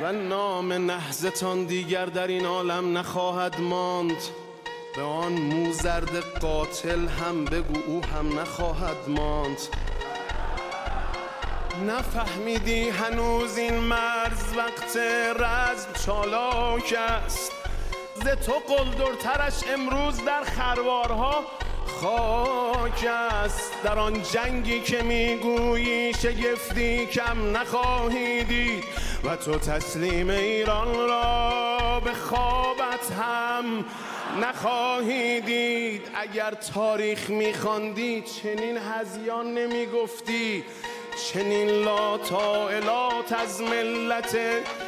و نام نهضتان دیگر در این عالم نخواهد ماند. به آن موزرد قاتل هم بگو او هم نخواهد ماند. نفهمیدی هنوز این مرز وقت رزم چالاک است. ز تو قلدرترش امروز در خروارها خاک است. در آن جنگی که میگویی شگفتی کم نخواهی دید و تو تسلیم ایران را به خوابت هم نخواهی دید. اگر تاریخ میخواندی چنین هذیان نمیگفتی، چنین لا طائلات از ملت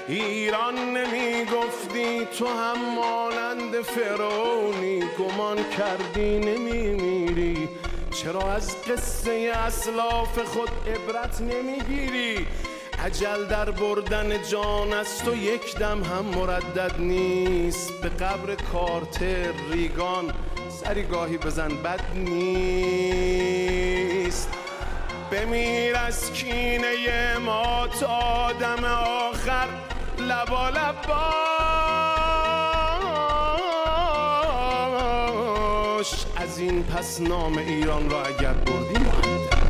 ایران نمی گفتی. تو هم مانند فرعونی گمان کردی نمی میری. چرا از قصه اسلاف خود عبرت نمی گیری؟ اجل در بردن جان است و یک دم هم مردد نیست. به قبر کارتر ریگان سری گاهی بزن بد نیست. بمیر از کینه ما تا آدم آخر لبالب باش. از این پس نام ایران را اگر بردی مهندس